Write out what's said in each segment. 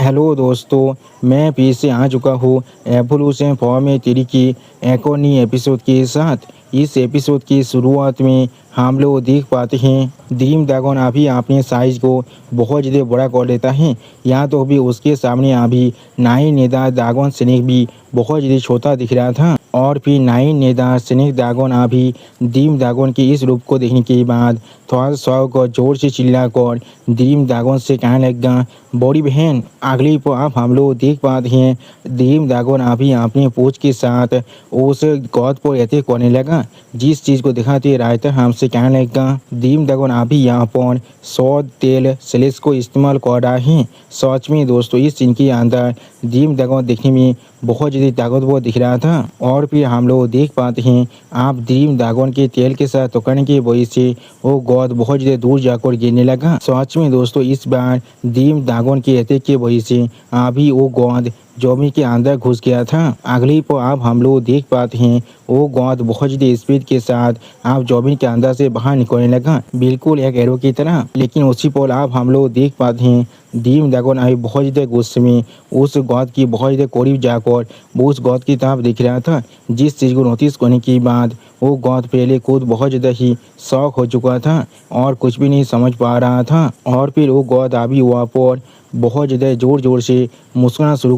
Hello दोस्तों, मैं फिर से आ चुका हूँ एवोल्यूशन फॉर्म थ्री की एक और नई एपिसोड के साथ। इस एपिसोड की शुरुआत में हम लोग देख पाते हैं ड्रीम ड्रैगन अभी अपने साइज को बहुत ज़्यादा बड़ा कर लेता है। यहाँ तो अभी उसके सामने अभी नाइन नेदा ड्रैगन स्नेक भी बहुत ज़्यादा छोटा दिख रहा था। और फिर नाइन नेदा स्नेक ड्रैगन अभी ड्रीम ड्रैगन के इस रूप को देखने के बाद थोड़ा सा को जोर से चिल्लाकर ड्रीम ड्रैगन से कहने लगा, बड़ी बहन। अगली पर आप हम लोग देख पाते हैं ड्रीम ड्रैगन अभी अपने पूछ के साथ उस गॉड पर अटैक करने लगा। जिस चीज़ को दिखाते रहता हमसे कहने लगा, ड्रीम ड्रैगन अभी यहाँ पर 100 तेल सेलेस को इस्तेमाल कर रहा है। सच में दोस्तों, इस सीन के अंदर ड्रीम ड्रैगन देखने में बहुत ज़्यादा ताकतवर दिख रहा था। और फिर हम लोग देख पाते हैं आप ड्रीम ड्रैगन के तेल के साथ टकराने की वजह से वो गॉड बहुत ज़्यादा दूर जाकर गिरने लगा। सच में दोस्तों, इस बार ड्रीम ड्रैगन के अटैक की वजह से अभी वो गॉड जॉबी के अंदर घुस गया था। अगली पर आप हम लोग देख पाते हैं वो गॉड बहुत ज़्यादा स्पीड के साथ आप जॉबी के अंदर से बाहर निकलने लगा, बिल्कुल एक एरो की तरह। लेकिन उसी पर आप हम लोग देख पाते हैं ड्रीम ड्रैगन अभी बहुत ज़्यादा गुस्से में उस गॉड की बहुत ज़्यादा करीब जाकर वो उस गॉड की तरफ दिख रहा था। जिस चीज़ को नोटिस करने के बाद वो गॉड पहले खुद बहुत ज़्यादा ही शॉक हो चुका था और कुछ भी नहीं समझ पा रहा था। और फिर वो गॉड अभी वहाँ पर बहुत ज़्यादा ज़ोर ज़ोर से मुस्कुराना शुरू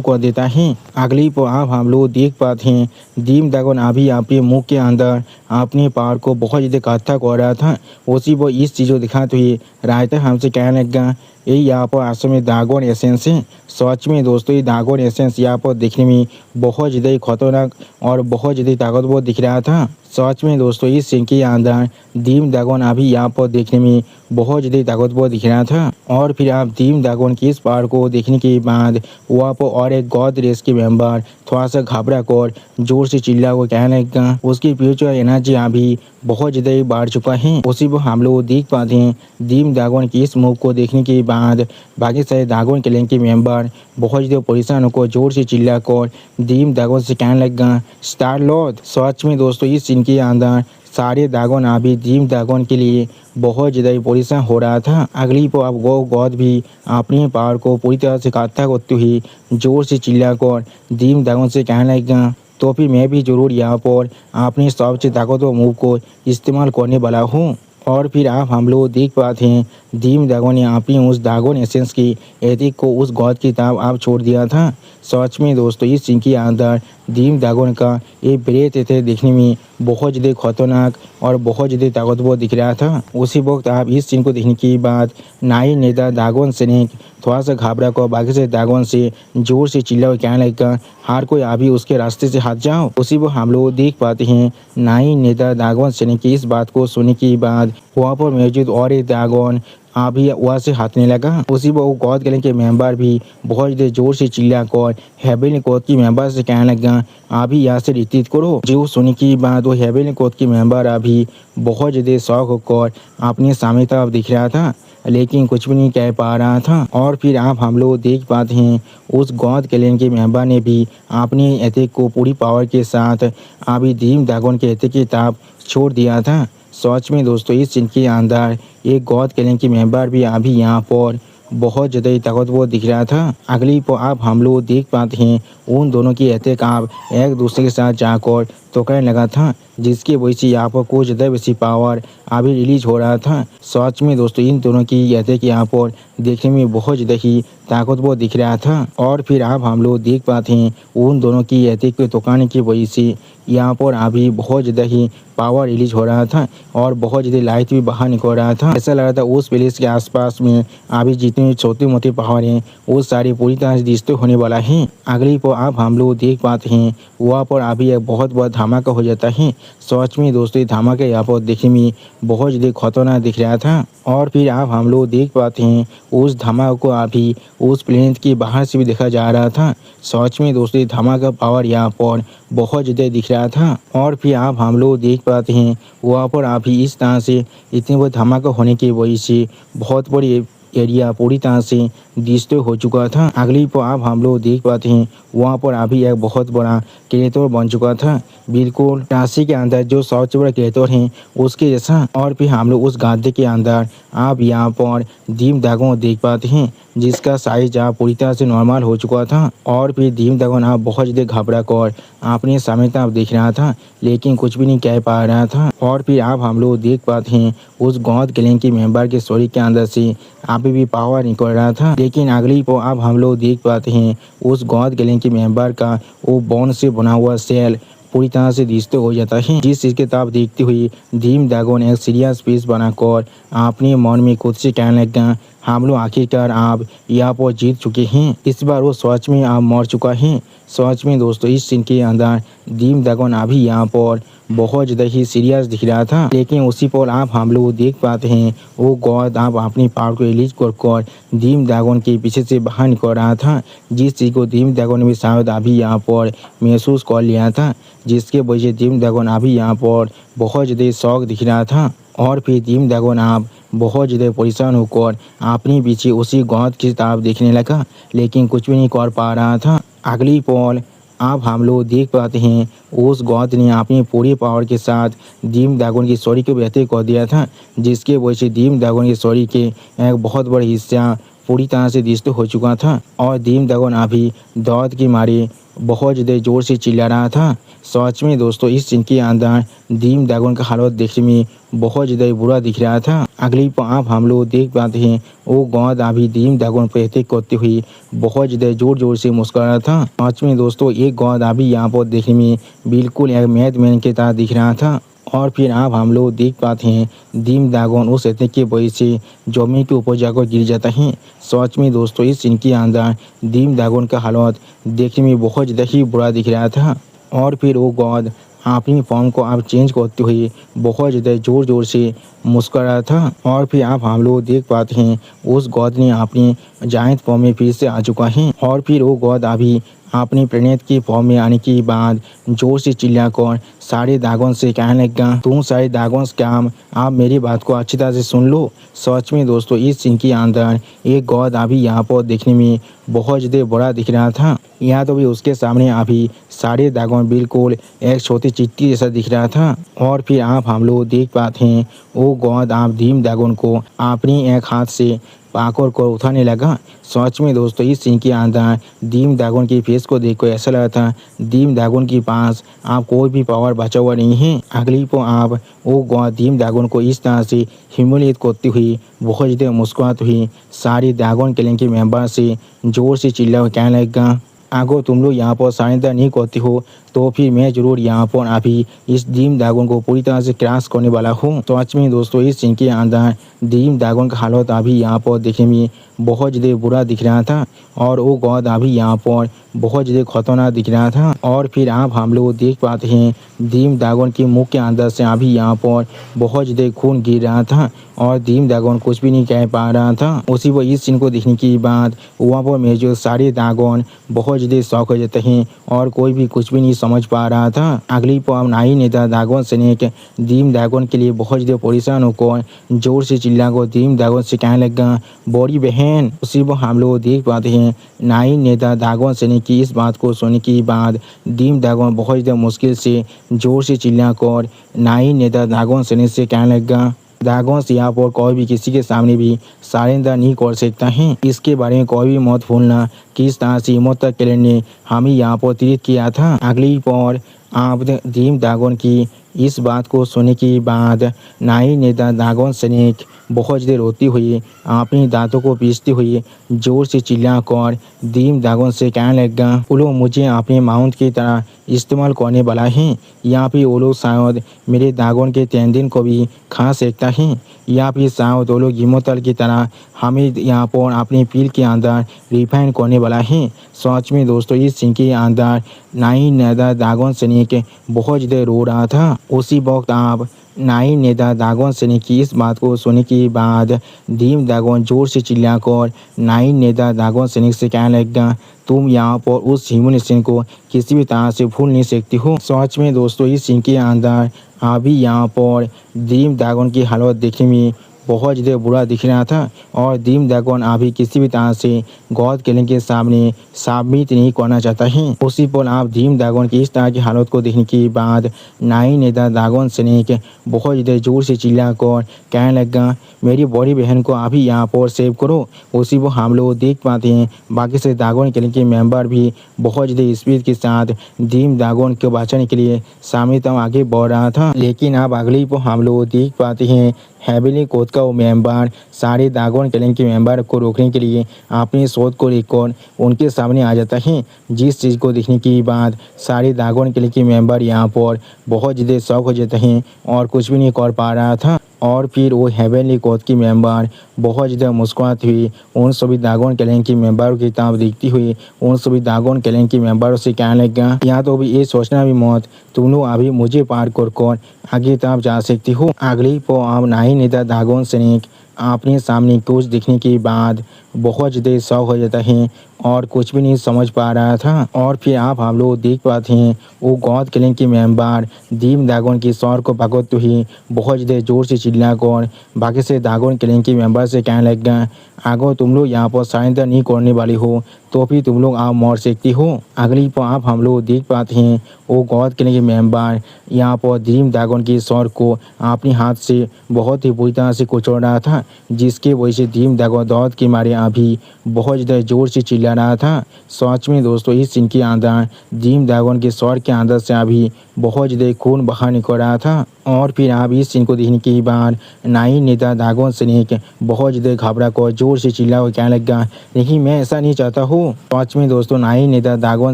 कर देता है। अगली पर आप हम लोग देख पाते हैं ड्रीम ड्रैगन अभी अपने मुंह के अंदर अपने पार को बहुत ज़्यादा इकट्ठा कर रहा था। उसी पर इस चीज़ को दिखाते हुए रायता हमसे कहने लगा, ये यहाँ पर असल में ड्रैगन एसेंस है। सच में दोस्तों, ये ड्रैगन एसेंस यहाँ पर देखने में बहुत ज़्यादा खतरनाक और बहुत ज़्यादा ताकतवर दिख रहा था। सच में दोस्तों, इस सीन के अंदर ड्रीम ड्रैगन अभी यहाँ पर देखने में बहुत ज़्यादा ताकतवर दिख रहा था। और फिर आप ड्रीम ड्रैगन की इस पार को देखने के बाद वहाँ पर और एक गॉड रेस के मेंबर थोड़ा सा घबरा कर जोर से चिल्ला को कहने लगा, उसकी फ्यूचर एनर्जी अभी बहुत ज़्यादा ही बढ़ चुका है। उसी पर हम लोग देख पाते हैं ड्रीम ड्रैगन की इस मूव को देखने के बाद बाकी सारे ड्रैगन क्लैन के मेंबर बहुत ज़्यादा परेशान होकर जोर से चिल्ला कर ड्रीम ड्रैगन से कहने लगा, स्टार लॉर्ड। सच में दोस्तों, इस सीन के अंदर सारे ड्रैगन अभी ड्रीम ड्रैगन के लिए बहुत ज़्यादा परेशान हो रहा था। अगली पर अब वो गॉड भी अपने पावर को पूरी तरह से इकट्ठा करते हुए जोर से चिल्ला कर ड्रीम ड्रैगन से कहने लगा, तो फिर मैं भी ज़रूर यहाँ पर अपने सबसे ताकतवर मूव को इस्तेमाल करने वाला हूँ। और फिर आप हम लोग देख पाते हैं ड्रीम ड्रैगन ने अपनी उस ड्रैगन एसेंस की एथिक को उस गॉड की तरफ आप छोड़ दिया था। सच में दोस्तों, इस सीन के अंदर ड्रीम ड्रैगन का ये ब्रेथ थे देखने में बहुत ज़्यादा खतरनाक और बहुत ज़्यादा ताकतवर दिख रहा था। उसी वक्त आप इस सीन को देखने के बाद नाइन नेदा ड्रैगन स्नेक थोड़ा सा घबरा कर बाकी से ड्रैगन से जोर से चिल्ला कहने लगा, हर कोई अभी उसके रास्ते से हट जाओ। उसी पर हम लोग देख पाते हैं नाइन नेदा ड्रैगन स्नेक की इस बात को सुनने के बाद वहाँ पर मौजूद और एक ड्रैगन अभी वहाँ से हटने लगा। उसी पर वो गॉड क्लैन के मेंबर भी बहुत ज़्यादा जोर से चिल्ला कर हेवनली कोड की मेंबर से कहने लगा, अभी यहाँ से रिट्रीट करो। जो सुनने की बात वो हेवनली कोड की मेंबर अभी बहुत ज़्यादा शौक होकर अपने सामने तरफ दिख रहा था, लेकिन कुछ भी नहीं कह पा रहा था। और फिर आप हम लोग देख पाते हैं उस गॉड क्लैन के मेंबर ने भी अपने अटैक को पूरी पावर के साथ अभी ड्रीम ड्रैगन के अटैक की तरफ छोड़ दिया था। सच में दोस्तों, इस सीन के अंदर एक गॉड क्लैन के मेंबर भी अभी यहाँ पर बहुत ज़्यादा ताकतवर दिख रहा था। अगली पर आप हम लोग देख पाते हैं उन दोनों की अटैक आप एक दूसरे के साथ जाकर टकराने लगा था, जिसकी वजह से यहाँ पर कुछ ज़्यादा बेसी पावर अभी रिलीज हो रहा था। सच में दोस्तों, इन दोनों की अटैक यहाँ पर देखने में बहुत ज़्यादा ही ताकतवर दिख रहा था। और फिर आप हम लोग देख पाते हैं उन दोनों की अटैक को टकराने की वजह से यहाँ पर अभी बहुत ज़्यादा ही पावर रिलीज हो रहा था और बहुत ज़्यादा लाइट भी बाहर निकल रहा था। ऐसा लग रहा था उस प्लेस के आसपास में अभी जितनी छोटी मोटी पहाड़ हैं वो सारी पूरी तरह से डिस्ट्रॉय होने वाला है। अगली पर आप हम लोग देख पाते हैं वहाँ पर अभी एक बहुत बड़ा धमाका हो जाता है। सच में दोस्तों, धमाका यहाँ पर देखने में बहुत ज़्यादा खतरनाक दिख रहा था। और फिर आप हम लोग देख पाते हैं उस धमाके को अभी उस प्लेनेट के बाहर से भी देखा जा रहा था। सच में दोस्तों, धमाका पावर यहाँ पर बहुत ज़्यादा दिख रहा था। और फिर आप हम लोग देख पाते हैं वहाँ पर अभी इस तरह से इतने बड़े धमाका होने की वजह से बहुत बड़ी एरिया पूरी तरह से डिस्ट्रॉय हो चुका था। अगली पर आप हम लोग देख पाते हैं वहाँ पर अभी एक बहुत बड़ा क्रेटर बन चुका था, बिल्कुल राशि के अंदर जो सबसे बड़ा क्रेटर है उसके जैसा। और फिर हम लोग उस गड्ढे के अंदर आप यहाँ पर ड्रीम ड्रैगन देख पाते हैं जिसका साइज आप पूरी तरह से नॉर्मल हो चुका था। और फिर दीम ड्रैगन आप बहुत ज़्यादा घबरा कर अपने सामने तरफ देख रहा था, लेकिन कुछ भी नहीं कह पा रहा था। और फिर आप हम लोग देख पाते हैं उस गौद गैंग के मेंबर के शरीर के अंदर से अभी भी पावर निकल रहा था। लेकिन अगली को अब हम लोग देख पाते हैं उस गौद गैंग के मेंबर का वो बोन से बना हुआ सेल पूरी तरह से डिस्ट्रॉय हो जाता है। जिस चीज़ की तरफ देखते हुए दीम ड्रैगन एक सीरियस फेस बनाकर अपने मन में खुद से कहने लगा, हम लोग आखिरकार आप यहाँ पर जीत चुके हैं। इस बार वो सच में आप मर चुका है। सच में दोस्तों इस सीन के अंदर दीम ड्रैगन अभी यहाँ पर बहुत ज़्यादा ही सीरियस दिख रहा था। लेकिन उसी पर आप हम लोग देख पाते हैं वो गॉड आप अपनी पावर को रिलीज कर दीम ड्रैगन के पीछे से बाहर निकल रहा था। जिस चीज़ को दीम ड्रैगन भी शायद अभी यहाँ पर महसूस कर लिया था, जिसके वजह से दीम ड्रैगन अभी यहाँ पर बहुत ज़्यादा शौक दिख रहा था। और फिर दीम ड्रैगन आप बहुत ज़्यादा परेशान होकर अपने पीछे उसी गॉड की तरफ देखने लगा, लेकिन कुछ भी नहीं कर पा रहा था। अगली पल आप हम लोग देख पाते हैं उस गॉड ने अपनी पूरी पावर के साथ दीम ड्रैगन की शरीर को बेहतर कर दिया था, जिसके वजह से दीम ड्रैगन के शरीर के एक बहुत बड़ा हिस्सा पूरी तरह से डिस्ट्रॉय हो चुका था। और दीम ड्रैगन अभी दर्द के मारे बहुत ज़्यादा ज़ोर से चिल्ला रहा था। सच में दोस्तों इस सीन के अंदर दीम ड्रैगन का हालत देखने में बहुत ज़्यादा बुरा दिख रहा था। अगली पर आप हम लोग देख पाते हैं वो गॉड अभी दीम ड्रैगन पर अटैक करते हुए बहुत ज़्यादा ज़ोर से मुस्कुरा था। सच में दोस्तों एक गॉड अभी यहाँ पर देखने में बिल्कुल एक मैडमैन की तरह दिख रहा था। और फिर आप हम लोग देख पाते हैं दीम ड्रैगन उस अटैक की वजह से जमीन के ऊपर जाकर गिर जाता है। सच में दोस्तों इस सीन के अंदर दीम ड्रैगन का हालत देखने में बहुत ज़्यादा ही बुरा दिख रहा था। और फिर वो गॉड अपनी फॉर्म को आप चेंज करते हुए बहुत ज़्यादा ज़ोर से मुस्कुरा था। और फिर आप हम लोग देख पाते हैं उस गॉड ने अपनी जायंट फॉर्म में फिर से आ चुका है। और फिर वो गॉड अभी अपनी प्रणेत की फॉर्म में आने के बाद जोर से चिल्लाकर सारे ड्रैगन से कहने लगा, तुम सारे ड्रैगन काम आप मेरी बात को अच्छी तरह से सुन लो। सच में दोस्तों इस सीन के अंदर एक गॉड अभी यहाँ पर देखने में बहुत ज़्यादा बड़ा दिख रहा था। यहाँ तो भी उसके सामने अभी सारे ड्रैगन बिल्कुल एक छोटी चिट्ठी जैसा दिख रहा था। और फिर आप हम लोग देख पाते हैं वो गॉड आप दीम ड्रैगन को अपनी एक हाथ से पाकर को उठाने लगा। सच में दोस्तों इस सीन के अंदर दीम ड्रैगन की फेस को देखकर ऐसा लगा था दीम ड्रैगन के पास आप कोई भी पावर बचा हुआ नहीं है। अगली को आप वो दीम ड्रैगन को इस तरह से ह्यूमिलेट करती हुई बहुत ज़्यादा मुस्कुराती हुई सारी ड्रैगन गैंग के मेंबर से ज़ोर से चिल्ला कहने लगा, अगर तुम लोग यहाँ पर सरेंडर नहीं करते हो तो फिर मैं जरूर यहाँ पर अभी इस दीम ड्रैगन को पूरी तरह से क्रैश करने वाला हूँ। तो आज में दोस्तों इस सीन के अंदर दीम ड्रैगन का हालत अभी यहाँ पर देखने में बहुत ज़्यादा बुरा दिख रहा था। और वो गॉड अभी यहाँ पर बहुत ज़्यादा खतरनाक दिख रहा था। और फिर आप हम लोग देख पाते हैं दीम ड्रैगन के मुंह के अंदर से अभी यहाँ पर बहुत ज़्यादा खून गिर रहा था और दीम ड्रैगन कुछ भी नहीं कह पा रहा था। उसी वो इस सीन को देखने के बाद वहाँ पर मौजूद सारे ड्रैगन बहुत ज़्यादा शौक हो जाते हैं और कोई भी कुछ भी नहीं समझ पा रहा था। अगली पर नाई नेता ड्रैगन स्नेक दीम ड्रैगन के लिए बहुत ज़्यादा परेशान होकर जोर से चिल्लाकर दीम ड्रैगन से कहने लगा, बड़ी बहन। उसी पर हम लोग देख पाते हैं नाई नेता ड्रैगन स्नेक की इस बात को सुनने के बाद दीम ड्रैगन बहुत ज़्यादा मुश्किल से जोर से चिल्लाकर नाई नेता ड्रैगन स्नेक से कहने लगा, ड्रैगन्स यहाँ पर कोई भी किसी के सामने भी सरेंडर नहीं कर सकता है। इसके बारे में कोई भी मत भूलना किस तरह से इमोर्टल किलर ने हमें यहाँ पर ट्रीट किया था। अगली पर आप दीम ड्रैगन की इस बात को सुनने के बाद नाई नेता ड्रैगन स्नेक बहुत ज़्यादा रोती हुई अपनी दांतों को पीसती हुई जोर से चिल्लाकर दीम ड्रैगन से कहने लगा, वो लोग मुझे अपने माउंट की तरह इस्तेमाल करने वाला है। यहाँ पे वो लोग शायद मेरे ड्रैगन के तेंदुन को भी खा सकता है। या फिर शायद वो लोग इमोर्टल की तरह हमें यहाँ पर अपनी पील के अंदर रिफाइन करने वाला है। सच में दोस्तों इस सीन के अंदर नाई नेता ड्रैगन स्नेक बहुत ज़्यादा रो रहा था। उसी वक्त आप नाई नेता ड्रैगन स्नेक की इस बात को सुनने के बाद दीम ड्रैगन जोर से चिल्लाकर नाई नेता ड्रैगन स्नेक से कहने लगा, तुम यहाँ पर उस ह्यूमन को किसी भी तरह से भूल नहीं सकती हो। सच में दोस्तों इस सीन के अंदर अभी यहाँ पर दीम ड्रैगन की हालत देखने में बहुत ज़्यादा बुरा दिख रहा था और दीम ड्रैगन अभी किसी भी तरह से गॉड किलिंग के सामने सबमिट नहीं करना चाहता है। उसी पर आप दीम ड्रैगन की इस तरह की हालत को देखने के बाद नाई नेता ड्रैगन स्नेक बहुत ज़्यादा जोर से चिल्ला कर कहने लगा, मेरी बड़ी बहन को अभी यहाँ पर सेव करो। उसी को हम लोग देख पाते हैं बाकी से ड्रैगन किलिंग के मेंबर भी बहुत ज़्यादा स्पीड के साथ दीम ड्रैगन को बचाने के लिए सामने तक आगे बढ़ रहा था। लेकिन अब अगली को हम लोग देख पाते हैं हेवनली कोड का वो मेंबर सारे ड्रैगन किलिंग के मेंबर को रोकने के लिए अपनी शोध को लेकर उनके सामने आ जाता है। जिस चीज़ को देखने के बाद सारे ड्रैगन किलिंग के मेंबर यहाँ पर बहुत ज़्यादा शौक हो जाते हैं और कुछ भी नहीं कर पा रहा था। और फिर वो हेवनली कोड की मेंबर बहुत ज़्यादा मुस्कुराती हुई उन सभी ड्रैगन किलिंग की मेंबरों की तरफ देखती हुई उन सभी ड्रैगन किलिंग की मेंबरों से कहने लगा, यहाँ तो अभी ये सोचना भी मत, तुम लोग अभी मुझे पार कर आगे तरफ जा सकती हो। अगली पर अब नाई नेता ड्रैगन स्नेक अपने सामने कुछ दिखने के बाद बहुत ज़्यादा शौक हो जाता है और कुछ भी नहीं समझ पा रहा था। और फिर आप हम लोग देख पाते हैं वो गॉड किलिंग के मेंबर दीम ड्रैगन की सौर को पकड़ते हुए बहुत ज़्यादा जोर से चिल्ला कर बाकी से ड्रैगन किलिंग के मेंबर से कहने लगा, अगर तुम लोग यहाँ पर सरेंडर नहीं करने वाली हो तो फिर तुम लोग आप मर सकती हो। अगली पर आप हम लोग देख पाते हैं वो गॉड किलिंग के मेंबर यहाँ पर दीम ड्रैगन की सौर को अपने हाथ से बहुत ही बुरी तरह से कुचल रहा था, जिसके वजह से दीम ड्रैगन दौड़ के मारे अभी बहुत ज़्यादा जोर से चिल्ला रहा था। सच में दोस्तों इस सीन के अंदर दीम ड्रैगन के सौर के अंदर से अभी बहुत ज़्यादा खून बाहर निकल रहा था। और फिर आप इस सीन को देखने के बाद नाई नेता ड्रैगन स्नेक बहुत ज़्यादा घबरा कर जोर से चिल्ला कर कहने लगा, नहीं मैं ऐसा नहीं चाहता हूँ। सच में दोस्तों नाई नेता ड्रैगन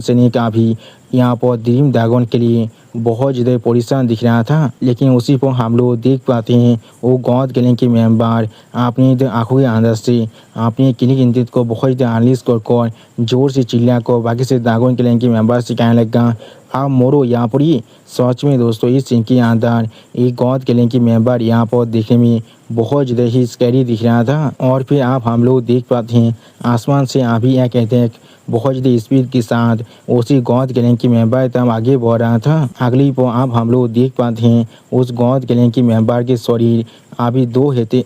स्नेक अभी यहाँ पर दीम ड्रैगन के लिए बहुत ज़्यादा परेशान दिख रहा था। लेकिन उसी पर हम लोग देख पाते हैं वो गॉड किलिंग के मेंबर अपनी आंखों के अंदर से अपने किलिंग इंद्रित को बहुत ज़्यादा अनलिश कर जोर से चिल्ला कर बाकी से ड्रैगन किलिंग के मेंबर से कहने लगा, आप मोरो यहाँ पर ही। सच में दोस्तों इस सीन के अंदर एक गॉड किलिंग की मेंबर यहाँ पर देखने में बहुत ज़्यादा ही स्कैरी दिख रहा था। और फिर आप हम लोग देख पाते हैं आसमान से अभी एक अटैक बहुत ज़्यादा स्पीड के साथ उसी गॉड किलिंग की मेंबर तब आगे बढ़ रहा था। अगली पर आप हम लोग देख पाते हैं उस गॉड किलिंग की मेंबर के शरीर अभी दो हेते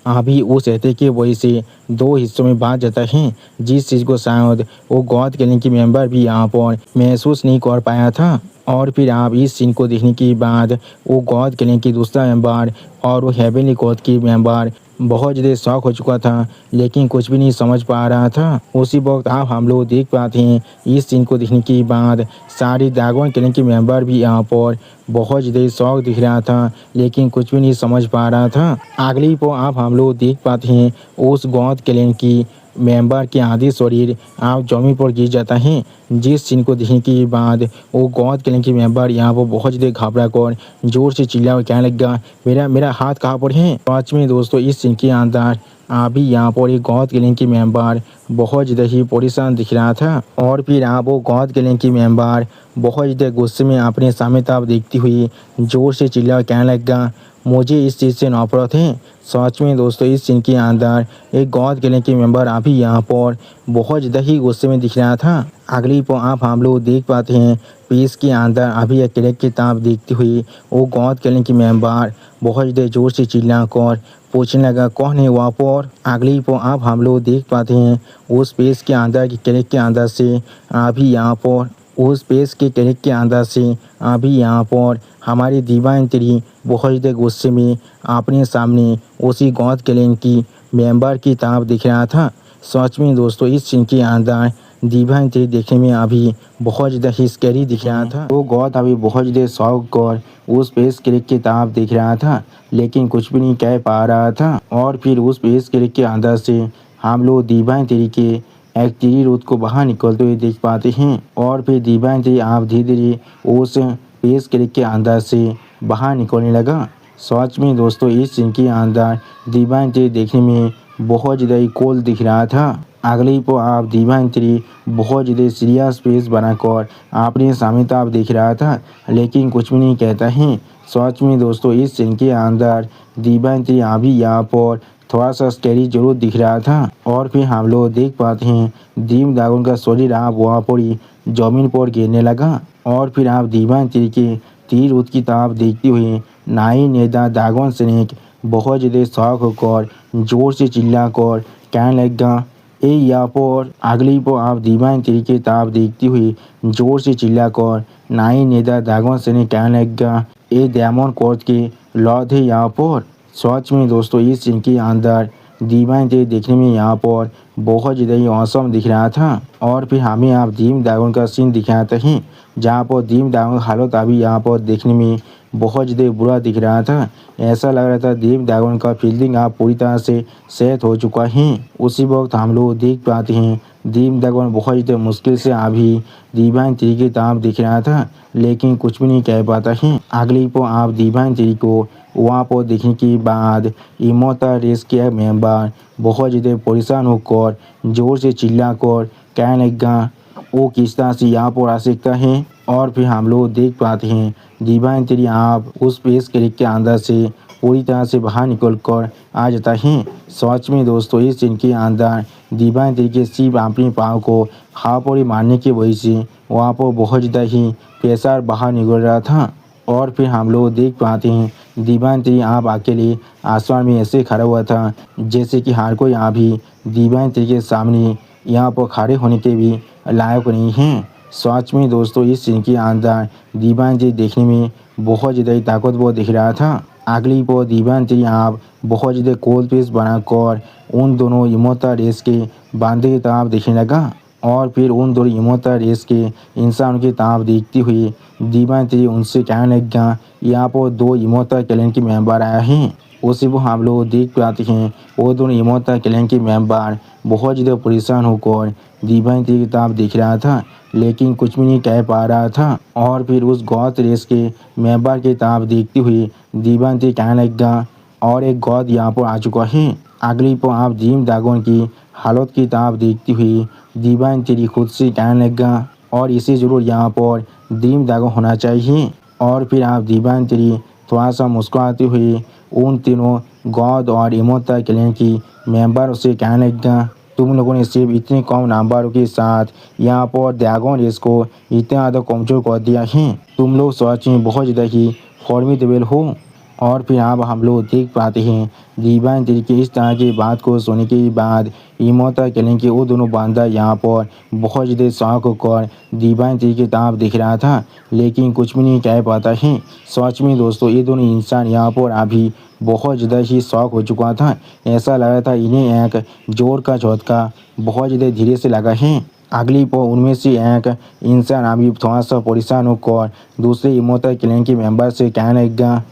अभी उस हत्या की वजह से दो हिस्सों में बांट जाता है, जिस चीज़ को शायद वो गॉड किलिंग की मेंबर भी यहाँ पर महसूस नहीं कर पाया था। और फिर आप इस सीन को देखने के बाद वो गॉड किलिंग की दूसरा मेंबर और वो हेवनली गॉड की मेंबर बहुत ज़्यादा शौक हो चुका था, लेकिन कुछ भी नहीं समझ पा रहा था। उसी वक्त आप हम लोग देख पाते हैं इस सीन को देखने के बाद सारी ड्रैगन किलिंग की मेंबर भी यहाँ पर बहुत ज़्यादा शौक दिख रहा था, लेकिन कुछ भी नहीं समझ पा रहा था। अगली पर आप हम लोग देख पाते हैं उस गॉड किलिंग की मेंबर के आधे शरीर आप जमीन पर गिर जाता है, जिस सीन को देखने के बाद वो गॉड किलिंग की मेंबर यहाँ पर बहुत ज़्यादा घबरा कर जोर से चिल्ला और कहने लगा, मेरा मेरा हाथ कहाँ पर है। सच में दोस्तों इस सीन के अंदर अभी यहाँ पर एक गॉड किलिंग की मेंबर बहुत ज़्यादा ही परेशान दिख रहा था। और फिर आप वो गॉड किलिंग की मेंबर बहुत ज़्यादा गुस्से में अपने सामने तरफ देखती हुई जोर से चिल्ला और कहने लगा, मुझे इस चीज़ से नफरत है। सच में दोस्तों इस सीन के अंदर एक गॉड किलिंग की मेंबर अभी यहाँ पर बहुत ज़्यादा ही गुस्से में दिख रहा था। अगली पर आप हम लोग देख पाते हैं पीस के अंदर अभी एक किलिंग की तरफ देखती हुई वो गॉड किलिंग की मेंबर बहुत ज़्यादा जोर से चिल्ला कर पूछने लगा, कौन है वहाँ पर। अगली पर आप हम लोग देख पाते हैं उस पेज के अंदर की किलिंग के अंदर से अभी यहाँ पर उस पेज के किलिंग के अंदर से अभी यहाँ पर हमारी दीवान तेरी बहुत ज़्यादा गुस्से में अपने सामने उसी गॉड किलिंग की मेंबर की तरफ दिख रहा था। सच में दोस्तों इस सीन के अंदर दीवान तेरी देखने में अभी बहुत ज़्यादा ही स्कैरी दिख रहा था। वो गॉड अभी बहुत ज़्यादा शौक कर उस पेज किलिंग की तरफ दिख रहा था, लेकिन कुछ भी नहीं कह पा रहा था। और फिर उस पेज किलिंग के अंदर से हम लोग दीवान तेरी के एक तीरी रूट को बाहर निकलते हुए देख पाते हैं। और फिर दीवान तेरी आप धीरे धीरे उस पेज किलिंग के अंदर से बाहर निकलने लगा। सच में दोस्तों इस सीन के अंदर दीवान तेरी देखने में बहुत ज़्यादा ही कोल दिख रहा था। अगली पर आप दीवान तेरी बहुत ज़्यादा सीरियस फेस बनाकर अपने सामने तरफ देख रहा था, लेकिन कुछ भी नहीं कहता है। सच में दोस्तों इस सीन के अंदर दीवान तेरी अभी यहाँ पर थोड़ा सा स्कैरी जरूर दिख रहा था। और फिर हम लोग देख पाते हैं दीम ड्रैगन का शरीर आप वहाँ पर ही जमीन पर गिरने लगा। और फिर आप दीवान तेरी के तीर रूट की तरफ देखते हुए नाई नेता ड्रैगन स्नेक बहुत ज़्यादा शौक होकर जोर से चिल्लाकर कहने लगा, ए यहाँ पर अगली पर आप दीवान तरीके ताप देखती हुई जोर से चिल्लाकर नाई नेदा दागों से ने कहने लगा, ए डायमंड कोर्ट के लॉर्ड है यहाँ पर। सच में दोस्तों इस सीन के अंदर दीवान तेरी देखने में यहाँ पर बहुत ज़्यादा ही औसम दिख रहा था। और फिर हमें आप दीम ड्रैगन का सीन दिखाते हैं जहाँ पर दीम ड्रैगन का हालत अभी यहाँ पर देखने में बहुत ज़्यादा बुरा दिख रहा था। ऐसा लग रहा था दीम ड्रैगन का फील्डिंग आप पूरी तरह से सेट हो चुका है। उसी वक्त हम लोग देख पाते हैं दीम ड्रैगन बहुत ज़्यादा मुश्किल से अभी दीवान तेरी की तरफ दिख रहा था, लेकिन कुछ भी नहीं कह पाता है। अगली को आप दीवान तेरी को वहाँ पर देखने के बाद इमोटल रेस के मेंबर बहुत ज़्यादा परेशान होकर जोर से चिल्लाकर कहने लगा, वो किस तरह से यहाँ पर आ सकता है। और फिर हम लोग देख पाते हैं दीवान तेरी आप उस पेस क्लिक के अंदर से पूरी तरह से बाहर निकल कर आ जाता है। सच में दोस्तों इस सीन के अंदर दीवान तेरी के सिर्फ अपने पाँव को हवा पर मारने की वजह से वहाँ पर बहुत ज़्यादा ही प्रेशर बाहर निकल रहा था। और फिर हम लोग देख पाते हैं दीवान तेरी आप अकेले आसमान में ऐसे खड़ा हुआ था जैसे कि हर कोई यहाँ भी दीवान तेरी के सामने यहाँ पर खड़े होने के भी लायक नहीं हैं। सच में दोस्तों इस सीन के अंदर दीवान तेरी देखने में बहुत ज़्यादा ही ताकतवर दिख रहा था। अगली पर दीवान तेरी आप बहुत ज़्यादा कोल पीस बनाकर उन दोनों इमोटल रेस के बांधे की तरफ देखने लगा। और फिर उन दोनों इमोटल रेस के इंसान की तरफ देखती हुई दीवान तेरी उनसे कहने लगा, यहाँ पर दो इमोटल क्लैन के मेंबर आए हैं। उसी को हम लोग देख पाते हैं वो दोनों इमोटल क्लैन के मेंबर बहुत ज़्यादा परेशान होकर दीवान तेरी की तरफ देख रहा था, लेकिन कुछ भी नहीं कह पा रहा था। और फिर उस गॉड रेस के मेंबर की तरफ देखती हुई दीवान तेरी कहने लगा, और एक गॉड यहाँ पर आ चुका है। अगली पर आप दीम ड्रैगन की हालत की तरफ देखती हुई दीवान तेरी खुद से कहने लगा, और इसे ज़रूर यहाँ पर दीम ड्रैगन होना चाहिए। और फिर आप दीवान तेरी थोड़ा सा मुस्कुराते हुए उन तीनों गॉड और इमोटल क्लैन की मेंबर से कहने लगा, तुम लोगों ने सिर्फ इतने कम नंबरों के साथ यहाँ पर ड्रैगन रेस को इतना ज़्यादा कमज़ोर कर दिया है। तुम लोग सच में बहुत ज़्यादा ही फॉर्मिडेबल हो। और फिर अब हम लोग देख पाते हैं दीवान तेरी की इस तरह की बात को सुनने के बाद इमोटल क्लैन के वो दोनों बंदा यहाँ पर बहुत ज़्यादा शौक होकर दीवान तेरी की तरफ दिख रहा था, लेकिन कुछ भी नहीं कह पाता है। सच में दोस्तों ये दोनों इंसान यहाँ पर अभी बहुत ज़्यादा ही शौक हो चुका था। ऐसा लग रहा था इन्हें एक जोर का झटका बहुत ज़्यादा धीरे से लगा है। अगली पर उनमें से एक इंसान अभी थोड़ा सा परेशान होकर दूसरे इमोटल क्लैन के मेंबर से कहने लगा,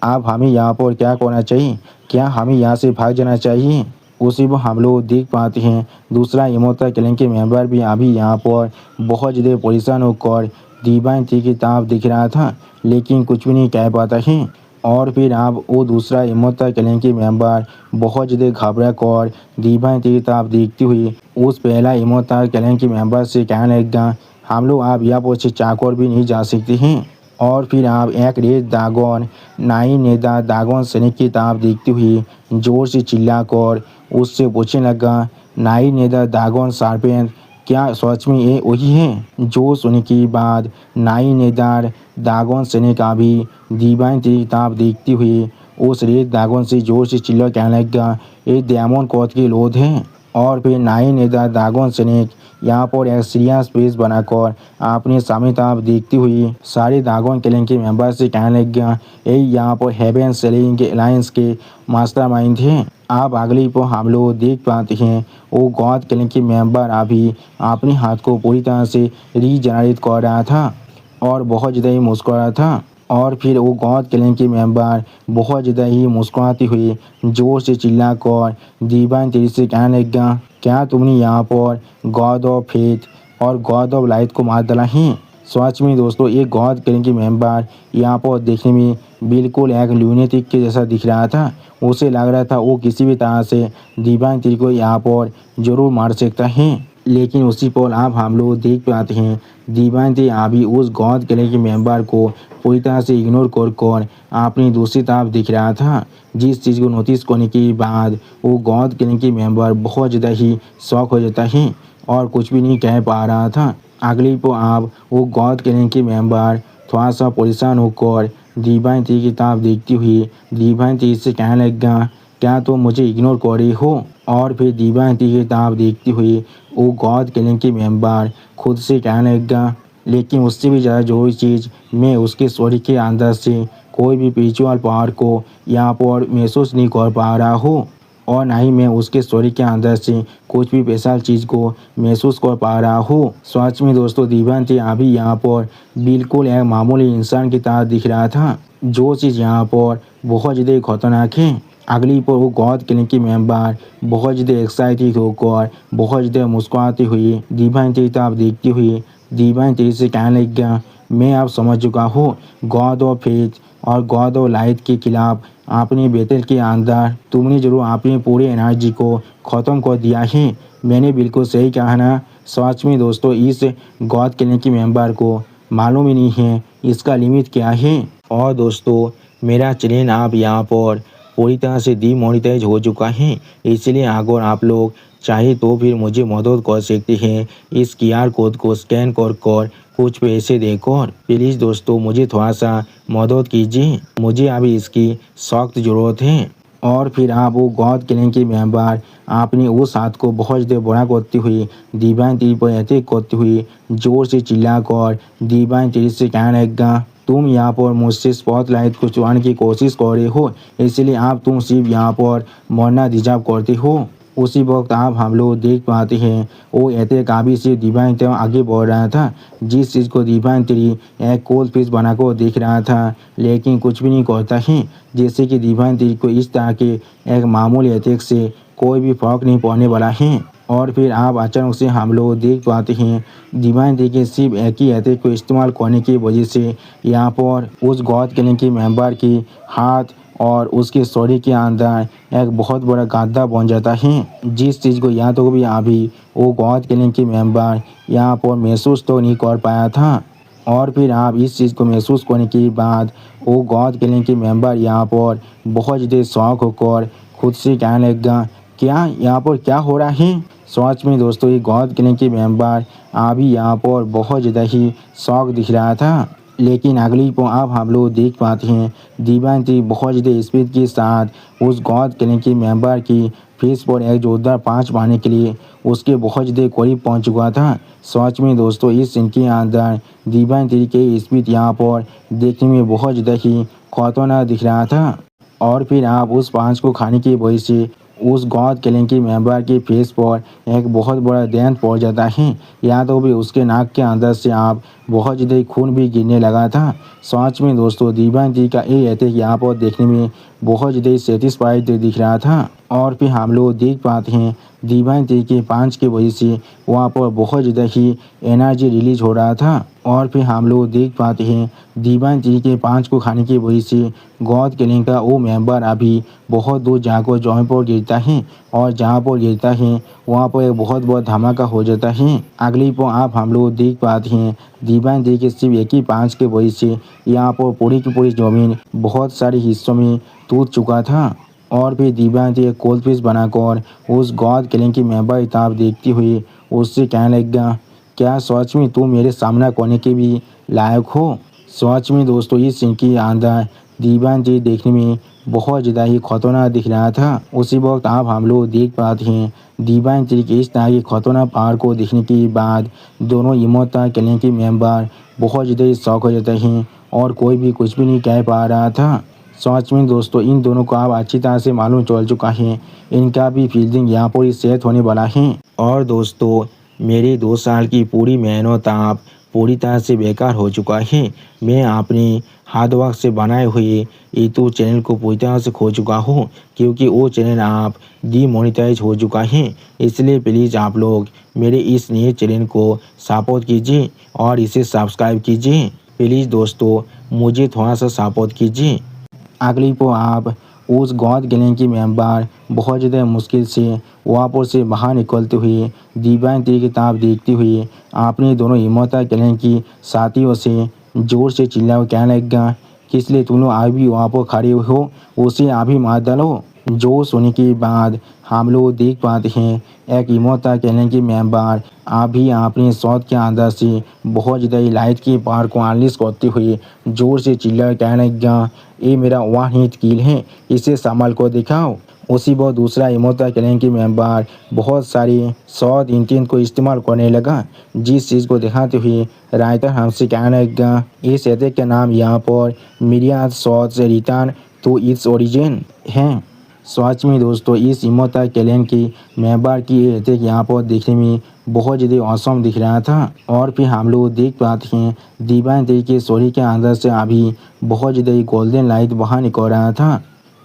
अब हमें यहाँ पर क्या करना चाहिए, क्या हमें यहाँ से भाग जाना चाहिए। उसी पर हम लोग देख पाते हैं दूसरा इमोटल क्लैन के मेंबर भी अभी यहाँ पर बहुत ज़्यादा परेशान होकर दीवान तेरी की तरफ दिख रहा था, लेकिन कुछ भी नहीं कह पाता है। और फिर आप वो दूसरा इमोटल क्लैन के मेंबर बहुत ज़्यादा घबरा कर दीवान तेरी तरफ देखती हुई उस पहला इमोटल क्लैन के मेंबर से कहने लगा, हम लोग आप यहाँ पर से चाकर भी नहीं जा सकते हैं। और फिर आप एक रेड ड्रैगन नाई नेदा ड्रैगन सैनिक की तरफ देखती हुई जोर से चिल्लाकर उससे पूछने लगा, नाई नेदा ड्रैगन सार्पेंट, क्या सच में ये वही है। जो सुनने के बाद नाई नेदार ड्रैगन सैनिक अभी दीवान तेरी की तरफ देखती हुई उस रेड ड्रैगन से जोर से चिल्ला कहने लगा, ये डायमंड कोर्ट के लोग हैं। और फिर नाई नेदा ड्रैगन सैनिक यहाँ पर एक सीरियस फेस बनाकर अपने सामने तरफ देखती हुई सारे ड्रैगन क्लैन के मेंबर से कहने लग गया, ये यहाँ पर हेवन सेलिंग के अलायंस के मास्टरमाइंड हैं। अब अगली पर हम लोग देख पाते हैं वो गॉड क्लैन के मेंबर अभी अपने हाथ को पूरी तरह से रीजनरेट कर रहा था और बहुत ज़्यादा ही मुस्कुरा था। और फिर वो गॉड क्लैन के मेंबर बहुत ज़्यादा ही मुस्कुराती हुई जोर से चिल्लाकर दीवान तेरी से कहने लग गया, क्या तुमने यहाँ पर गॉड ऑफ फेथ और गॉड ऑफ लाइट को मार डाला है। सच में दोस्तों ये गॉड क्लैन के मेंबर यहाँ पर देखने में बिल्कुल एक ल्यूनेटिक के जैसा दिख रहा था। उसे लग रहा था वो किसी भी तरह से दीवान तेरी को यहाँ पर ज़रूर मार सकता है। लेकिन उसी पर अब हम लोग देख पाते हैं दीवान तेरी अभी उस गॉड क्लैन के मेंबर को पूरी तरह से इग्नोर कर अपनी दूसरी तरफ दिख रहा था। जिस चीज़ को नोटिस करने के बाद वो गॉड क्लैन के मेंबर बहुत ज़्यादा ही शॉक हो जाता है और कुछ भी नहीं कह पा रहा था। अगली पर आप वो गॉड क्लैन के मेंबर थोड़ा सा परेशान होकर दीपायंती की किताब देखती हुई दीपायंती इससे कहने लग गया, क्या तुम मुझे इग्नोर कर रही हो? और फिर दीपायंती की किताब देखती हुई वो गॉड किलिंग की मेंबर खुद से कहने लग गया, लेकिन उससे भी ज़्यादा जरूरी चीज़, मैं उसके शरीर के अंदर से कोई भी स्पिरिचुअल पावर को यहाँ पर महसूस नहीं कर पा रहा हूँ और ना ही मैं उसके शरीर के अंदर से कुछ भी स्पेशल चीज़ को महसूस कर पा रहा हूँ। सच में दोस्तों दीपायंती अभी यहाँ पर बिल्कुल एक मामूली इंसान की तरह दिख रहा था। जो चीज़ यहाँ पर बहुत ज़्यादा खतरनाक है। अगली पर वो गॉड किलिंग की मेंबर बहुत ज़्यादा एक्साइटेड होकर बहुत ज़्यादा मुस्कुराती हुई दीपायंती की तरफ देखती हुई दीपायंती से कहने लग गया, मैं अब समझ चुका हूँ गॉड ऑफ फेथ और गॉड ऑफ लाइट के खिलाफ अपनी बैटल के अंदर तुमने जरूर अपनी पूरी एनर्जी को ख़त्म कर दिया है। मैंने बिल्कुल सही कहा ना। सच में दोस्तों इस गॉड किलिंग की मेंबर को मालूम ही नहीं है इसका लिमिट क्या है। और दोस्तों मेरा चैनल आप यहाँ पर पूरी तरह से डीमोनेटाइज हो चुका है, इसलिए अगर आप लोग चाहे तो फिर मुझे मदद कर सकते हैं इस QR कोड को स्कैन कर कुछ पैसे देकर। प्लीज़ दोस्तों मुझे थोड़ा सा मदद कीजिए, मुझे अभी इसकी सख्त ज़रूरत है। और फिर आप वो गॉड किलिंग की मेंबर आपने उस हाथ को बहुत ज़्यादा बड़ा करती हुई दीपायंती पर अटैक करती हुई जोर से चिल्लाकर दीपायंती से कहने लगा, तुम यहाँ पर मुझसे स्पॉटलाइट को चुराने की कोशिश कर रहे हो, इसलिए आप तुम सिर्फ यहाँ पर मरना डिजर्व करते हो। उसी वक्त आप हम लोग देख पाते हैं वो अटैक अभी से दीपायंती आगे बढ़ रहा था। जिस चीज़ को दीपायंती एक कोल्ड फिश बनाकर देख रहा था लेकिन कुछ भी नहीं करता है, जैसे कि दीपायंती को इस तरह के एक मामूली अटैक से कोई भी फर्क नहीं पड़ने वाला है। और फिर आप अचानक से हम लोग देख पाते हैं दीपायंती के सिर्फ एक ही अटैक को इस्तेमाल करने की वजह से यहाँ पर उस गॉड किलिंग की मेंबर की हाथ और उसके शरीर के अंदर एक बहुत बड़ा गड्ढा बन जाता है। जिस चीज़ को या तो भी अभी वो गॉड किलिंग की मेंबर यहाँ पर महसूस तो नहीं कर पाया था। और फिर आप इस चीज़ को महसूस करने के बाद वो गॉड किलिंग की मेंबर यहाँ पर बहुत ज़्यादा शौक होकर खुद से कहने लगा, क्या यहाँ पर क्या हो रहा है? सच में दोस्तों ये गॉड किलिंग की मेंबर अभी यहाँ पर बहुत ज़्यादा ही शौक दिख रहा था। लेकिन अगली को अब हम लोग देख पाते हैं दीपायंती बहुत ज़्यादा स्पीड के साथ उस गॉड किलिंग की मेंबर की फेस पर एक जोरदार पाँच मारने के लिए उसके बहुत ज़्यादा करीब पहुंच चुका था। सच में दोस्तों इस सीन के अंदर दीपायंती के स्पीड यहाँ पर देखने में बहुत ज़्यादा ही खतरनाक दिख रहा था। और फिर आप उस पाँच को खाने की वजह से उस गॉड किलिंग की मेंबर के फेस पर एक बहुत बड़ा डेंट पड़ जाता है। या तो भी उसके नाक के अंदर से आप बहुत ज़्यादा खून भी गिरने लगा था। सच में दोस्तों दीपायंती का ये अटैक यहाँ पर देखने में बहुत ज़्यादा सेटिस्फाइड दिख रहा था। और फिर हम लोग देख पाते हैं दीपायंती के पाँच की वजह से वहाँ पर बहुत ज़्यादा ही एनर्जी रिलीज हो रहा था। और फिर हम लोग देख पाते हैं दीपायंती के पाँच को खाने की वजह से गॉड किलिंग का वो मेंबर अभी बहुत दूर जाकर जमीन पर गिरता है और जहाँ पर गिरता है वहाँ पर एक बहुत बड़ा धमाका हो जाता है। अगली पर आप हम लोग देख पाते हैं दीपायंती के सिर्फ एक ही पाँच के वजह से यहाँ पर पूरी की पूरी ज़मीन बहुत सारे हिस्सों में टूट चुका था। और फिर दीपायंती एक कोल्ड फिश बनाकर उस गॉड किलिंग की मेंबर की तरफ देखती हुई उससे कहने लगा, क्या सच में तुम मेरे सामना करने के भी लायक हो? सच में दोस्तों इस सीन के अंदर दीपायंती देखने में बहुत ज़्यादा ही खतरनाक दिख रहा था। उसी वक्त आप हम लोग देख पाते हैं दीपायंती के इस तरह की खतरनाक पावर को देखने के बाद दोनों इमोता किलिंग की मेंबर बहुत ज़्यादा ही शौक हो जाते हैं और कोई भी कुछ भी नहीं कह पा रहा था। सच में दोस्तों इन दोनों को अब अच्छी तरह से मालूम चल चुका है इनका भी फील्डिंग यहाँ पर ही सेट होने वाला है। और दोस्तों मेरी 2 साल की पूरी मेहनत आप पूरी तरह से बेकार हो चुका है। मैं अपनी हार्ड वर्क से बनाए हुए यूट्यूब चैनल को पूरी तरह से खो चुका हूँ क्योंकि वो चैनल आप डीमोनेटाइज हो चुका है। इसलिए प्लीज़ आप लोग मेरे इस नए चैनल को सपोर्ट कीजिए और इसे सब्सक्राइब कीजिए। प्लीज़ दोस्तों मुझे थोड़ा सा सपोर्ट कीजिए। अगली को आप उस गॉड किलिंग की मेंबर बहुत ज़्यादा मुश्किल से वहाँ पर से बाहर निकलते हुए दीपायंती की तरफ देखती हुई आपने दोनों इमोता किलिंग की साथियों से जोर से चिल्ला कहने लगा, किस लिए तुम लोग अभी वहाँ पर खड़े हो, उसे अभी मार डालो। जो सुनने के बाद हम लोग देख पाते हैं एक इमोता कहने के मेंबर अभी अपने शॉट के अंदर से बहुत ज़्यादा लाइट के पार को अनलिश करते हुए जोर से चिल्ला कहने लगा, ये मेरा वन हिट किल है, इसे संभाल को दिखाओ। उसी वक्त दूसरा इमोता कहने के मेंबर बहुत सारी शॉट इंटेंट को इस्तेमाल करने लगा, जिस चीज़ को दिखाते हुए राइटर हमसे कहने लगा, इस अटैक का नाम यहाँ पर myriad shots return to its origin है। सच में दोस्तों इस इमोता कैलेन की मेंबर की ये अटैक यहाँ पर देखने में बहुत ज़्यादा औसम दिख रहा था। और फिर हम लोग देख पाते हैं दीवान तरीके स्टोरी के अंदर से अभी बहुत ज़्यादा गोल्डन लाइट बाहर निकल रहा था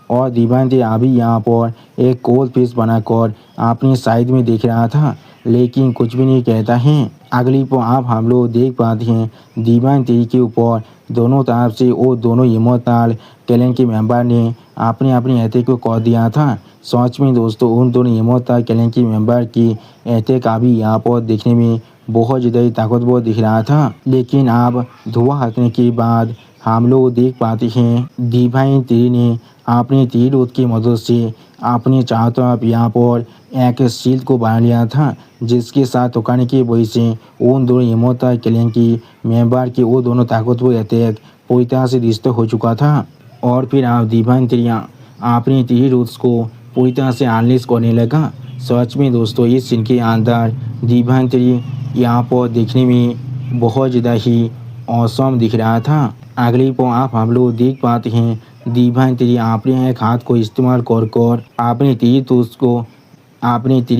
और दीवान ते अभी यहाँ पर एक कोल्ड पीस बनाकर अपनी साइड में देख रहा था, लेकिन कुछ भी नहीं कहता है। अगली पर आप हम लोग देख पाते हैं दीवान तेरी के ऊपर दोनों तरफ से वो दोनों इमोर्टल कैलेन के मेंबर ने अपने अपने अटैक को कर दिया था। सच में दोस्तों उन दोनों इमोर्टल कैलेन के मेंबर की अटैक अभी यहाँ पर देखने में बहुत ज़्यादा ताकतवर दिख रहा था, लेकिन अब धुआं हटने के बाद हम लोग देख पाते हैं डिवाइन तेरी ने अपने तीर रोध की मदद से अपने चारों तरफ यहाँ पर एक शील्ड को बना लिया था, जिसके साथ टुकाने की वजह से उन दोनों इमोर्टल कैलेन की मेंबर की वो दोनों ताकतवर अटैक पूरी तरह से डिस्ट्रॉय हो चुका था। और फिर आप डिवाइन तेरिया अपने तीर रोध को पूरी तरह से अनलीश करने लगा। सच में दोस्तों इस सीन के अंदर डिवाइन तेरी यहाँ पर देखने में बहुत ज़्यादा ही औसम दिख रहा था। अगली पर आप हम लोग देख पाते हैं डिवाइन तेरी अपने एक हाथ को इस्तेमाल कर अपने तीर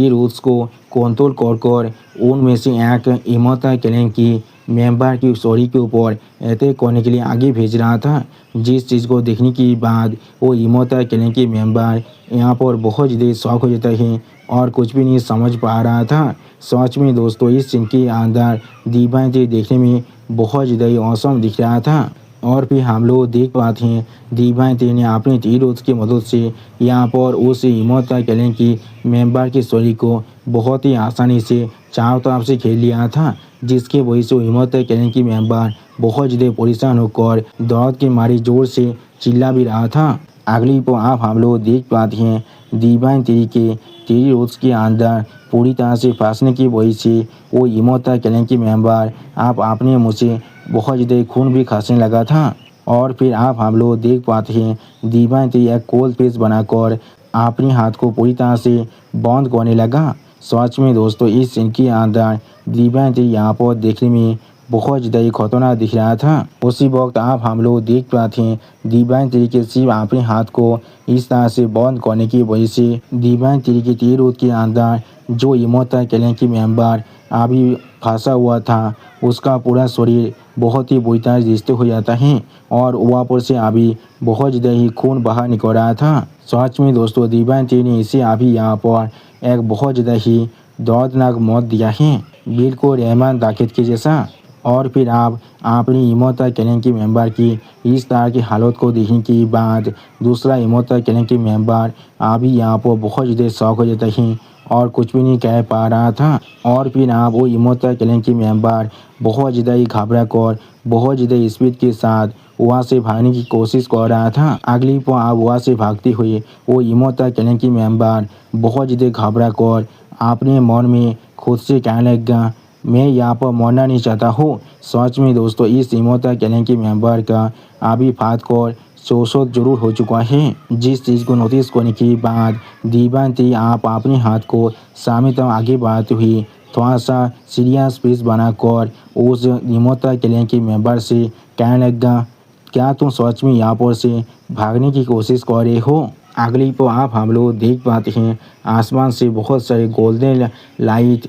रूट्स को कंट्रोल कर उनमें से एक इमोर्टल कैलेन की मेंबर की स्टोरी के ऊपर अटैक करने के लिए आगे भेज रहा था, जिस चीज़ को देखने के बाद वो इमोर्टल कैलेन की मेंबर यहाँ पर बहुत ज़्यादा शौक हो जाता है और कुछ भी नहीं समझ पा रहा था। सच में दोस्तों इस सीन के अंदर डिवाइन तेरी देखने में बहुत ज़्यादा औसम दिख रहा था। और फिर हम लोग देख पाते हैं डिवाइन तेरी ने अपने तीर की मदद से यहाँ पर उस इमोर्टल कैलेन की मेंबर की स्टोरी को बहुत ही आसानी से चारों तरफ से खेल लिया था, जिसके वजह से इमोर्टल कैलेन की मेंबर बहुत ज़्यादा परेशान होकर दर्द के मारे जोर से चिल्ला भी रहा था। अगली पर आप हम लोग देख पाते हैं डिवाइन तेरी के तीर रोड्स के अंदर पूरी तरह से फंसने की वजह से वो इमोर्टल कैलेन की मेंबर आप अपने मुँह से बहुत ज़्यादा खून भी खसने लगा था। और फिर आप हम लोग देख पाते हैं डिवाइन तेरी एक कोल्ड पीस बनाकर अपने हाथ को पूरी तरह से बंद करने लगा। सच में दोस्तों इस सीन के अंदर डिवाइन तेरी यहाँ पर देखने में बहुत ज़्यादा ही खतरनाक दिख रहा था। उसी वक्त आप हम लोग देख पाते हैं डिवाइन तेरी के सिर्फ अपने हाथ को इस तरह से बंद करने की वजह से डिवाइन तेरी के तीर रोध के अंदर जो इमोर्टल कैलेन की मेंबर अभी फंसा हुआ था उसका पूरा शरीर बहुत ही बुरी तरह डिस्ट्रॉय हो जाता है और वहाँ पर से अभी बहुत ज़्यादा ही खून बाहर निकल रहा था। सच में दोस्तों डिवाइन तेरी ने इसे अभी यहाँ पर एक बहुत ज़्यादा ही दर्दनाक मौत दिया है, बिल्कुल रहमान दाकित के जैसा। और फिर आप अपनी इमोर्टल कैलेन की मेंबर की इस तरह की हालत को देखने के बाद दूसरा इमोर्टल कैलेन की मेंबर अभी यहाँ पर बहुत ज़्यादा शौक हो जाता है और कुछ भी नहीं कह पा रहा था। और फिर आप वो इमोर्टल कैलेन की मेंबर बहुत ज़्यादा ही घबरा कर बहुत ज़्यादा स्पीड के साथ वहाँ से भागने की कोशिश कर रहा था। अगली पर आप वहाँ से भागते हुए वो इमोर्टल कैलेन की मेंबर बहुत ज़्यादा घबरा कर अपने मन में खुद से कहने लगा, मैं यहाँ पर मरना नहीं चाहता हूँ। सच में दोस्तों इस इमोर्टल कैलेन की मेंबर का अभी फात कर शोषण जरूर हो चुका है, जिस चीज़ को नोटिस करने के बाद डिवाइन तेरी आप अपने हाथ को सामने तक आगे बढ़ाते हुए थोड़ा सा सीरियस पीस बनाकर उस इमोर्टल कैलेन के मेंबर से कहने लगा, क्या तुम सच में यहाँ पर से भागने की कोशिश कर रहे हो। अगली पर आप हम लोग देख पाते हैं आसमान से बहुत सारे गोल्डन लाइट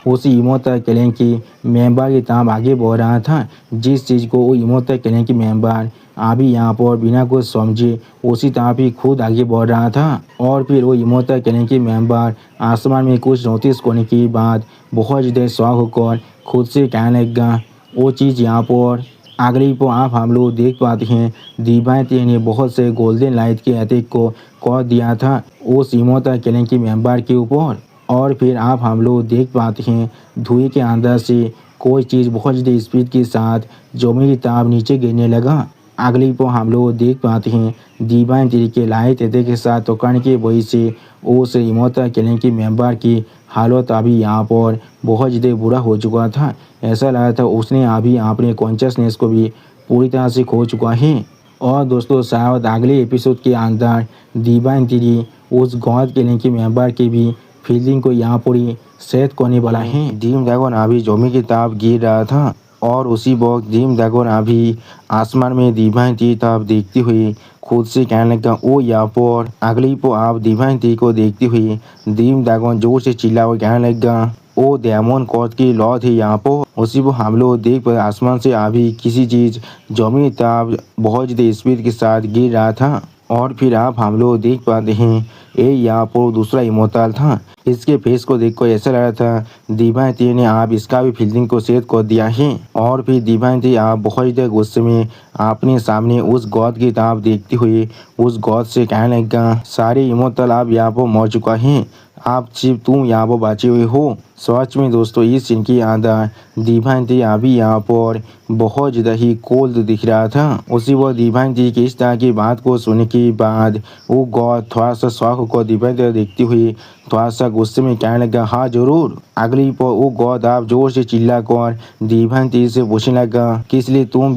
उसी इमोर्टल कैलेन की मेंबर की तरफ आगे बढ़ रहा था, जिस चीज़ को वो इमोर्टल कैलेन की मेंबर अभी यहाँ पर बिना कुछ समझे उसी तरफ ही खुद आगे बढ़ रहा था। और फिर वो इमोर्टल कैलेन की मेंबर आसमान में कुछ नोटिस करने के बाद बहुत ज़्यादा शौक होकर खुद से कहने लगा, वो चीज़ यहाँ पर। अगली पर आप हम लोग देख पाते हैं डिवाइन तेरी ने बहुत से गोल्डन लाइट के अटैक को कर दिया था उस इमोर्टल कैलेन की मेंबर के ऊपर। और फिर आप हम लोग देख पाते हैं धुएं के अंदर से कोई चीज़ बहुत ज़्यादा स्पीड के साथ जमीन की तरफ नीचे गिरने लगा। अगली को हम लोग देख पाते हैं दीवान तेरी के लाए तेते के साथ तो कर्ण की वजह से उस इमोर्टल क्लैन की मेंबर की हालत अभी यहाँ पर बहुत ज़्यादा बुरा हो चुका था। ऐसा लगा था उसने अभी अपने कॉन्शियसनेस को भी पूरी तरह से खो चुका है। और दोस्तों शायद अगले एपिसोड के अंदर दीवान तेरी उस गॉड क्लैन की मेंबर की भी फील्डिंग को यहाँ पूरी सेट करने वाला है। ड्रीम ड्रैगन अभी जमी की तरफ गिर रहा था और उसी वक्त ड्रीम ड्रैगन अभी आसमान में दीवान तेरी तरफ देखती हुई खुद से कहने लगा ओ यहाँ पर। अगली को आप दीवान तेरी को देखती हुई ड्रीम ड्रैगन जोर से चिल्ला हुआ कहने लगा ओ डेमन कॉर्ड की लॉ थी यहाँ पर। उसी को हम लोग देख पर आसमान से अभी किसी चीज जमी तरफ बहुत ज़्यादा स्पीड के साथ गिर रहा था। और फिर आप हम लोग देख पाते हैं ये यहाँ पर दूसरा इमोर्टल था। इसके फेस को देखकर ऐसा लग रहा था दीवान तेरी ने आप इसका भी फील्डिंग को सेट कर दिया है। और फिर दीवान तेरी आप बहुत ज़्यादा गुस्से में अपने सामने उस गॉड की तरफ देखते हुए उस गॉड से कहने लगा सारे इमोर्टल आप यहाँ पर मर चुका है, आप सिर्फ तुम यहाँ पर बचे हुए हो। सच में दोस्तों इस सीन के अंदर दीवान तेरी अभी यहाँ पर बहुत ज़्यादा ही कोल्ड दिख रहा था। उसी वक्त दीवान तेरी की इस तरह की बात को सुनने के बाद वो गॉड थोड़ा सा शौक होकर दीवान तेरी देखती हुई थोड़ा सा गुस्से में कहने लगा हाँ जरूर। अगली पर वो गॉड आप जोर से चिल्ला कर दीवान तेरी से पूछने लगा किस लिए तुम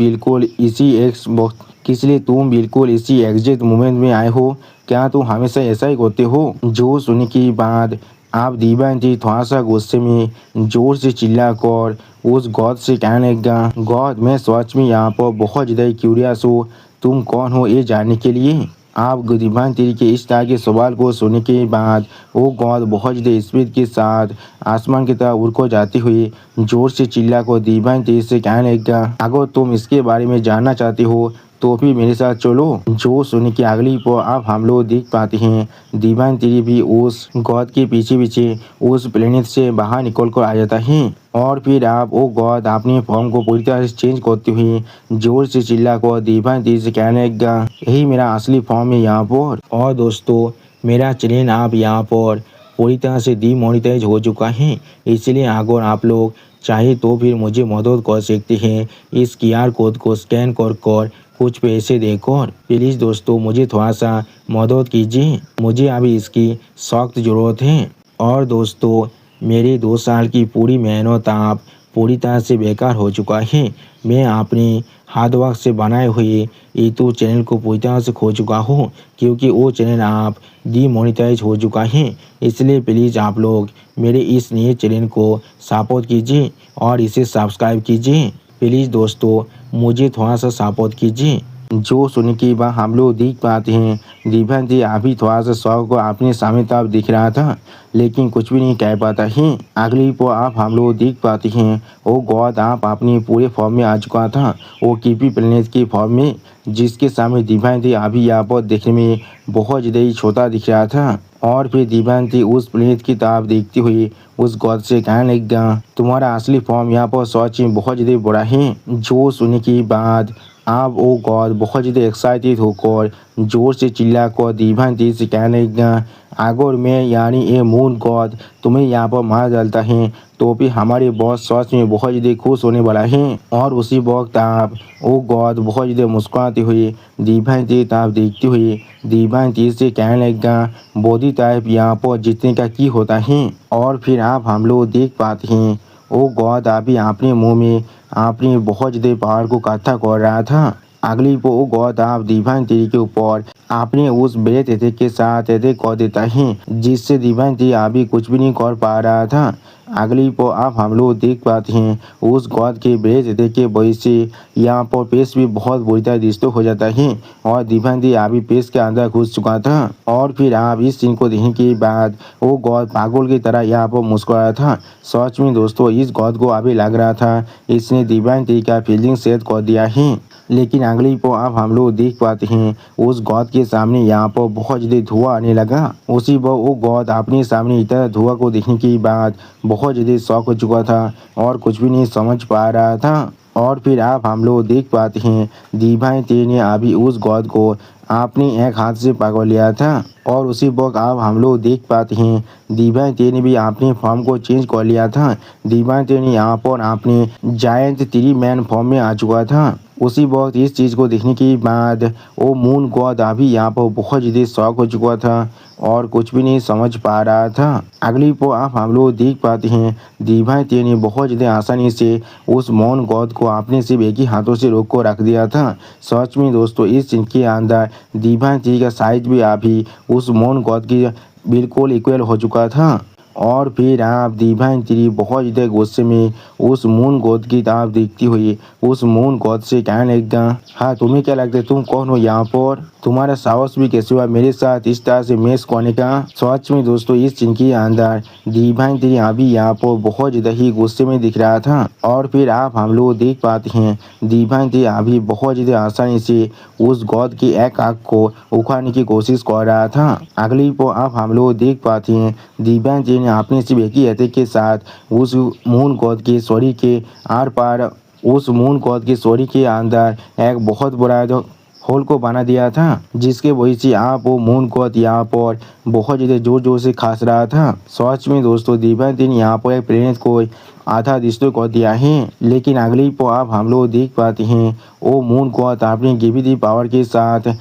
बिल्कुल इसी एग्जैक्ट मोमेंट में आए हो, क्या तुम हमेशा ऐसा ही करते हो। जो सुनने के बाद आप दीवान तेरी थोड़ा सा गुस्से में जोर से चिल्ला कर उस गॉड से कहने लगा गॉड मैं सच में यहाँ पर बहुत ज़्यादा क्यूरियस हूँ, तुम कौन हो ये जानने के लिए। आप दीवान तेरी के इस तरह के सवाल को सुनने के बाद वो गॉड बहुत ज़्यादा स्पीड के साथ आसमान की तरफ उड़ को जाते हुए जोर से चिल्ला कर दीवान तेरी से कहने लगा अगर तुम इसके बारे में जानना चाहते हो तो फिर मेरे साथ चलो। जो सुनने की अगली पर अब हम लोग देख पाते हैं दीवान तेरी भी उस गॉड के पीछे पीछे उस प्लेनेट से बाहर निकल कर आ जाता है। और फिर आप वो गॉड अपने फॉर्म को पूरी तरह से चेंज करते हुए जोर से चिल्ला कर दीवान तेरी से कहने लगा यही मेरा असली फॉर्म है यहाँ पर। और दोस्तों मेरा चैनल आप यहाँ पर पूरी तरह से डीमोनेटाइज हो चुका है, इसलिए अगर आप लोग चाहे तो फिर मुझे मदद कर सकते हैं इस QR कोड को स्कैन कर कुछ पैसे देकर। प्लीज़ दोस्तों मुझे थोड़ा सा मदद कीजिए, मुझे अभी इसकी सख्त ज़रूरत है। और दोस्तों मेरी 2 साल की पूरी मेहनत आप पूरी तरह से बेकार हो चुका है। मैं अपने हार्ड वर्क से बनाए हुए यूट्यूब चैनल को पूरी तरह से खो चुका हूँ क्योंकि वो चैनल आप डीमोनेटाइज हो चुका है। इसलिए प्लीज़ आप लोग मेरे इस नए चैनल को सपोर्ट कीजिए और इसे सब्सक्राइब कीजिए। प्लीज़ दोस्तों मुझे थोड़ा सा सपोर्ट कीजिए। जो सुनने के बाद हम लोग देख पाते हैं दीवान तेरी अभी थोड़ा सा शौक को अपने सामने तरफ दिख रहा था लेकिन कुछ भी नहीं कह पाता है। अगली को आप हम लोग देख पाते हैं वो गॉड आप अपने पूरे फॉर्म में आ चुका था, वो कीपी प्लेनेट की फॉर्म में, जिसके सामने दीवान तेरी अभी यहाँ पर देखने में बहुत ज़्यादा ही छोटा दिख रहा था। और फिर दीवान तेरी उस प्लेनेट की तरफ देखती हुई उस गॉड से कहने लगा तुम्हारा असली फॉर्म यहाँ पर सच में बहुत ज़्यादा बड़ा है। जो सुनने के बाद आप वो गॉड बहुत ज़्यादा एक्साइटेड होकर जोर से चिल्ला कर दीवान तेरी से कहने लगा अगर मैं यानी ये मून गॉड तुम्हें यहाँ पर मार डालता है तो फिर हमारे बॉस सच में बहुत ज़्यादा खुश होने वाला है। और उसी वक्त आप वो गॉड बहुत ज़्यादा मुस्कुराते हुए दीवान तेरी तरफ देखते हुए दीवान तेरी से कहने लगा बॉडी टाइप यहाँ पर जीतने का की होता है। और फिर आप हम लोग देख पाते हैं वो गॉड अभी अपने मुंह में अपनी बहुत ज़्यादा पावर को इकट्ठा कर रहा था। अगली को वो गॉड आप दीवान तेरी के ऊपर अपने उस ब्रेथ अटैक के साथ अटैक कर देता है जिससे दीवान तेरी अभी कुछ भी नहीं कर पा रहा था। अगली को आप हम लोग देख पाते हैं उस गॉड के ब्रेथ अटैक के वजह से यहाँ पर पेश भी बहुत बुरी तरह डिस्टर्ब हो जाता है और दीवान तेरी अभी पेश के अंदर घुस चुका था। और फिर आप इस सीन को देखने के बाद वो गॉड पागल की तरह यहाँ पर मुस्कुराया था। सच में दोस्तों इस गॉड को अभी लग रहा था इसने दीवान तेरी का फीलिंग सेट कर दिया है। लेकिन अगली को अब हम लोग देख पाते हैं उस गॉड के सामने यहाँ पर बहुत ज़्यादा धुआं आने लगा। उसी पर वो गॉड अपने सामने इतना धुआं को देखने के बाद बहुत ज़्यादा शॉक हो चुका था और कुछ भी नहीं समझ पा रहा था। और फिर आप हम लोग देख पाते हैं दीवान तेरी ने अभी उस गॉड को अपने एक हाथ से पकड़ लिया था। और उसी वक्त आप हम लोग देख पाते हैं दीवान तेरी ने भी अपने फॉर्म को चेंज कर लिया था। दीवान तेरी यहाँ पर अपने जायंट 3 मैन फॉर्म में आ चुका था। उसी वक्त इस चीज़ को देखने के बाद वो मून गॉड अभी यहाँ पर बहुत ज़्यादा शॉक हो चुका था और कुछ भी नहीं समझ पा रहा था। अगली पो आप हम लोग देख पाते हैं डिवाइन टी ने बहुत ज़्यादा आसानी से उस मून गॉड को आपने सिर्फ एक ही हाथों से रोक को रख दिया था। सच में दोस्तों इस सीन के अंदर डिवाइन टी का साइज भी अभी उस मून गॉड की बिल्कुल इक्वल हो चुका था। और फिर आप डिवाइन टी बहुत ज़्यादा गुस्से में उस मून गॉड की तरफ देखती हुई उस मून गॉड से कहने लगा, हाँ तुम्हें क्या लगता है तुम कौन हो यहाँ पर, तुम्हारा साहस भी कैसे हुआ मेरे साथ इस तरह से मैच करने का। सच में दोस्तों इस सीन के अंदर डिवाइन टी अभी यहाँ पर बहुत ज़्यादा ही गुस्से में दिख रहा था। और फिर आप हम लोग देख पाते हैं डिवाइन टी अभी बहुत ज़्यादा आसानी से उस गॉड की एक आँख को उखाड़ने की कोशिश कर रहा था। अगली को आप हम लोग देख पाते हैं डिवाइन टी ने अपने सिर्फ एक ही अटैक के साथ उस मून गॉड के शरीर के आर पार उस मून गॉड के शरीर के अंदर एक बहुत बड़ा होल को बना दिया था, जिसके वजह से आप वो मून गॉड यहाँ पर बहुत ज़्यादा जोर जोर से खास रहा था। सच में दोस्तों डिवाइन टी ने यहाँ पर एक प्लेनेट को आधा डिस्ट्रॉय कर दिया है। लेकिन अगली को आप हम लोग देख पाते हैं वो मून गॉड अपनी ग्रेविटी पावर के साथ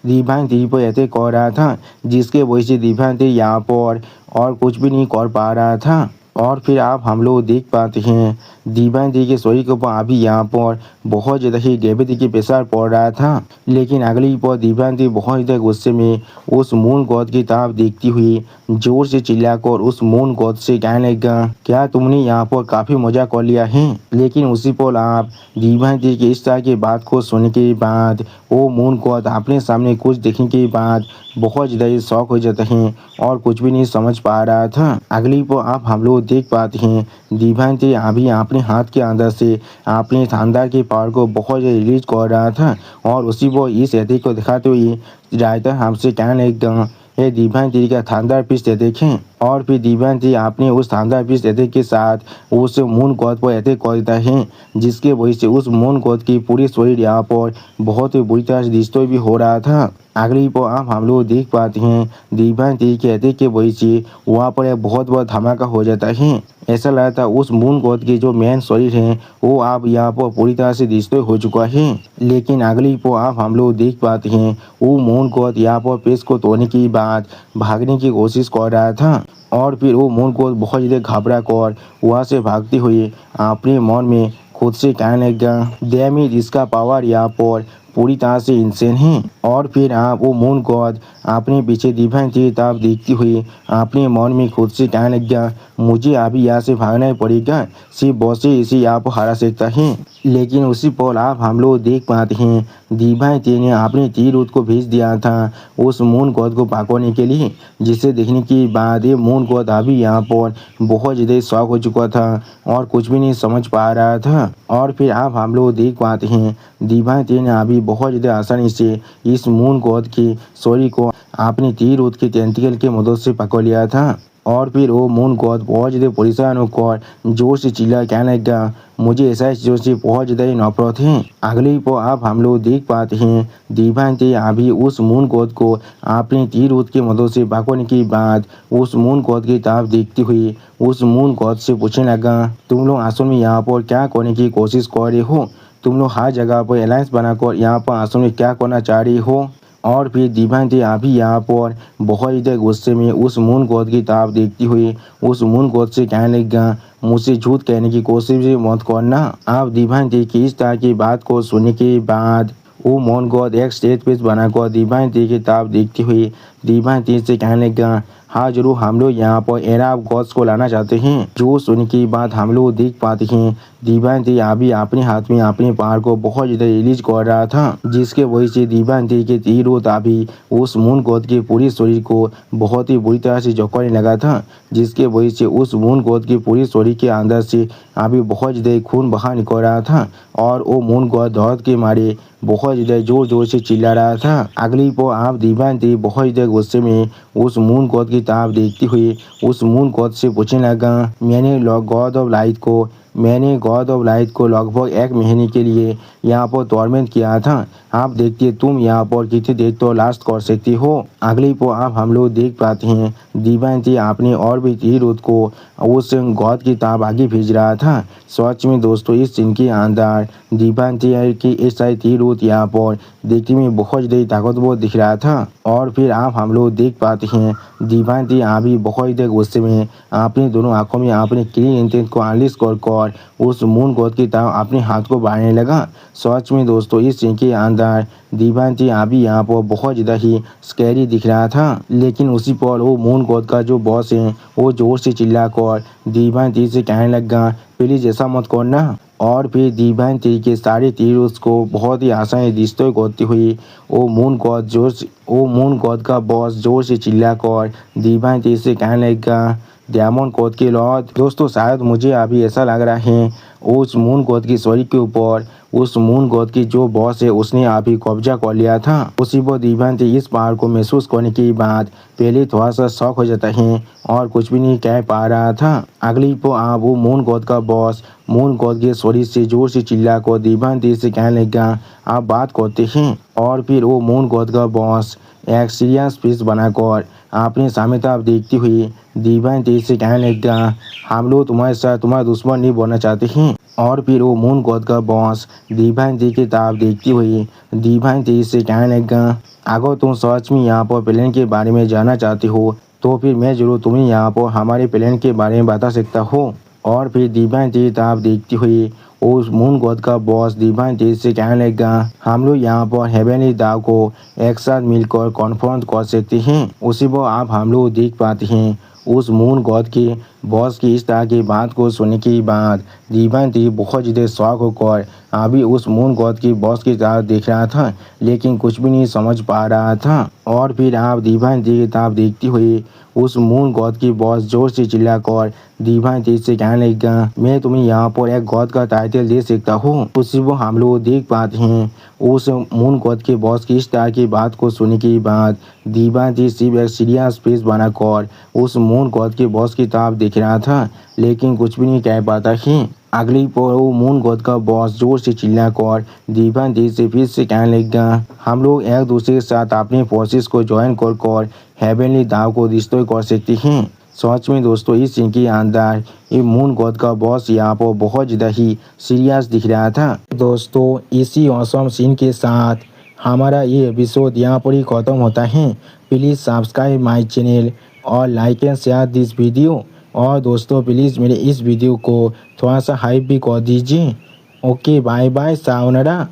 डिवाइन टी पर अटैक कर रहा था, जिसके वजह से डिवाइन टी यहाँ पर और कुछ भी नहीं कर पा रहा था। और फिर आप हम लोग देख पाते हैं डिवाइन टी के शरीर के ऊपर अभी यहाँ पर बहुत ज़्यादा ही ग्रेविटी की प्रेशर पड़ रहा था। लेकिन अगली पर डिवाइन टी बहुत ज़्यादा गुस्से में उस मून गॉड की तरफ देखती हुई जोर से चिल्लाकर उस मून गॉड से कहने लगा, क्या तुमने यहाँ पर काफ़ी मजा कर लिया है। लेकिन उसी पर आप डिवाइन टी की इस तरह की बात को सुनने के बाद वो मून गॉड अपने सामने कुछ देखने के बाद बहुत ज़्यादा शौक हो जाते हैं और कुछ भी नहीं समझ पा रहा था। अगली पर आप हम लोग देख पाते हैं डिवाइन टी अभी अपने हाथ के अंदर से अपने शानदार की पावर को बहुत ज़्यादा रिलीज कर रहा था और उसी वो इस अटैक को दिखाते हुए राइटर हमसे कहने लगा, ये डिवाइन टी का शानदार पीस देखें। और फिर डिवाइन टी आपने उस शानदार पीस अटैक के साथ उस मून गॉड पर अटैक कर देता है, जिसके वजह से उस मून गॉड की पूरी शरीर यहाँ पर बहुत ही बुरी तरह से डिस्ट्रॉय भी हो रहा था। अगली पर आप हम लोग देख पाते हैं डिवाइन टी के अटैक के वजह से वहाँ पर एक बहुत बड़ा धमाका हो जाता है। ऐसा लगता है उस मून गॉड के जो मेन शरीर है वो आप यहाँ पर पूरी तरह से डिस्ट्रॉय हो चुका है। लेकिन अगली पर आप हम लोग देख पाते हैं वो मून गॉड यहाँ पर पेश को तोड़ने के बाद भागने की कोशिश कर रहा था। और फिर वो मून गॉड बहुत ज़्यादा घबरा कर वहाँ से भागते हुए अपने मन में खुद से कहने लगा, डैम इट, इसका पावर यहाँ पर पूरी तरह से इंसेन है। और फिर आप वो मून गॉड अपने पीछे डिवाइन टी तरफ देखती हुई अपने मन में खुद से कहने लगा, मुझे अभी यहाँ से भागना ही पड़ेगा, सिर्फ बॉस ही इसे यहाँ पर हरा सकता है। लेकिन उसी पल आप हम लोग देख पाते हैं डिवाइन टी ने अपने तीर रूट को भेज दिया था उस मून गॉड को पकड़ने के लिए, जिसे देखने के बाद ये मून गॉड अभी यहाँ पर बहुत ज़्यादा शॉक हो चुका था और कुछ भी नहीं समझ पा रहा था। और फिर आप हम लोग देख पाते हैं डिवाइन टी ने अभी बहुत ज़्यादा आसानी से इस मून गॉड के शरीर को अपने तीर रूट के टेंटिकल के मदद से पकड़ लिया था। और फिर वो मून गॉड बहुत ज़्यादा परेशान होकर जोर से चिल्ला कहने लगा, मुझे ऐसा चीज़ों से बहुत ज़्यादा ही नफरत है। अगली पर आप हम लोग देख पाते हैं डिवाइन टी अभी उस मून गॉड को अपने तीर रूट की मदद से पकड़ने के बाद उस मून गॉड की तरफ देखती हुई उस मून गॉड से पूछने लगा, तुम लोग असल में यहाँ पर क्या करने की कोशिश कर रहे हो, तुम लोग हर जगह पर अलायंस बनाकर यहाँ पर असल में क्या करना चाह रही हो। और फिर डिवाइन टी अभी यहाँ पर बहुत ज़्यादा गुस्से में उस मून गॉड की तरफ देखती हुई उस मून गॉड से कहने लगा, मुझसे झूठ कहने की कोशिश भी मत करना। आप डिवाइन टी की इस तरह की बात को सुनने के बाद वो मून गॉड एक स्टेज पेज बनाकर डिवाइन टी की तरफ देखती हुई डिवाइन टी से कहने लगा, हाँ जरूर, हम लोग यहाँ पर एरा ऑफ गॉड्स को लाना चाहते हैं। जो सुनने के बाद हम लोग देख पाते हैं डिवाइन टी अभी अपने हाथ में अपने पावर को बहुत ज़्यादा रिलीज कर रहा था, जिसके वजह से डिवाइन टी के तीरों अभी उस मून गॉड के पूरे शरीर को बहुत ही बुरी तरह से जकड़ने लगा था, जिसके वजह से उस मून गॉड के पूरे शरीर के अंदर से अभी बहुत ज़्यादा खून बाहर निकल रहा था और वो मून गॉड दर्द के मारे बहुत ज़्यादा जोर जोर से चिल्ला रहा था। अगली पर आप डिवाइन टी बहुत ज़्यादा गुस्से में उस मून गॉड की तरफ देखती हुई उस मून गॉड से पूछने लगा, मैंने गॉड ऑफ लाइट को मैंने गॉड ऑफ लाइट को लगभग 1 महीने के लिए यहाँ पर टॉर्मेंट किया था। आप देखिए तुम यहाँ पर कितनी देर तो लास्ट कर सकती हो। अगली पर आप हम लोग देख पाते हैं दीवानती आपने और भी हीरोज को उस गॉड की तरफ आगे भेज रहा था। सच में दोस्तों इस सीन के अंदर दीवानती की इस सारी हीरोज यहाँ पर देखने में बहुत ज़्यादा ताकतवर दिख रहा था। और फिर आप हम लोग देख पाते हैं दीवानती अभी बहुत ज़्यादा गुस्से में अपने दोनों आंखों में अपने क्लीन इंटेंट को अनलिश कर उस मून गॉड की तरफ अपने हाथ को बढ़ाने लगा। सच में दोस्तों इस सीन के अंदर दीवानती अभी यहाँ पर बहुत ज़्यादा ही स्कैरी दिख रहा था। लेकिन उसी पर वो मून गॉड का जो बॉस है वो जोर से चिल्लाकर दीवानती से कहने लगा प्लीज़ ऐसा मत करना। और फिर दीवानती के सारे तीर उसको बहुत ही आसानी डिस्ट्रॉय करती हुई वो मून गॉड का बॉस जोर से चिल्लाकर दीवानती से कहने लगा डायमंड गॉड के लॉर्ड। दोस्तों शायद मुझे अभी ऐसा लग रहा है उस मून गॉड की शरीर के ऊपर उस मून गॉड की जो बॉस है उसने अभी कब्जा कर लिया था। उसी पर दीवानती इस पहाड़ को महसूस करने के बाद पहले थोड़ा सा शॉक हो जाता है और कुछ भी नहीं कह पा रहा था। अगली पर आप वो मून गॉड का बॉस मून गॉड के शरीर से जोर से चिल्लाकर दीवानती से कहने लगा आप बात करते हैं। और फिर वो मून गॉड का बॉस एक सीरियस फेस बनाकर अपने सामने तरफ देखती हुई दीवानती से कहने लगा हम लोग तुम्हारे साथ तुम्हारा दुश्मन नहीं बनना चाहते हैं। और फिर वो मून गॉड का बॉस दीवानती की तरफ देखती हुई दीवानती से कहने लगा अगर तुम सच में यहाँ पर प्लान के बारे में जानना चाहते हो तो फिर मैं जरूर तुम्हें यहाँ पर हमारे प्लान के बारे में बता सकता हूँ। और फिर दीवानती की तरफ देखती हुई उस मून गॉड का बॉस दीवानती से कहने लगा हम लोग यहाँ पर हेवनली दाव को एक साथ मिलकर कॉन्फ्रंट कर सकते हैं। उसी पर आप हम लोग देख पाते हैं उस मून गॉड के बॉस की इस तरह की बात को सुनने के बाद दीवानती बहुत ज़्यादा शौक होकर अभी उस मून गॉड की बॉस की तरफ देख रहा था लेकिन कुछ भी नहीं समझ पा रहा था। और फिर आप दीवानती की तरफ देखती हुई उस मून गॉड की बॉस जोर से चिल्लाकर दीवानती से कहने लगा मैं तुम्हें यहाँ पर एक गॉड का टाइटल दे सकता हूँ। उसी को हम लोग देख पाते हैं उस मून गॉड के बॉस की इस तरह की बात को सुनने के बाद दीवानती सिर्फ एक सीरियस फेस बनाकर उस मून गॉड के बॉस की तरफ देख रहा था लेकिन कुछ भी नहीं कह पाता है। अगली पर वो मून गॉड का बॉस जोर से चिल्लाकर दीवानती से फिर से कहने लगा हम लोग एक दूसरे के साथ अपने फोर्सेस को ज्वाइन कर हेवनली दाव को डिस्ट्रॉय कर सकते हैं। सच में दोस्तों इस सीन के अंदर ये मून गॉड का बॉस यहाँ पर बहुत ज़्यादा ही सीरियस दिख रहा था। दोस्तों इसी ऑसम सीन के साथ हमारा ये एपिसोड यहाँ पर ही ख़त्म होता है। प्लीज़ सब्सक्राइब माय चैनल और like and share this video. और दोस्तों प्लीज़ मेरे इस वीडियो को थोड़ा सा हाइप भी कर दीजिए। Okay bye bye sayonara.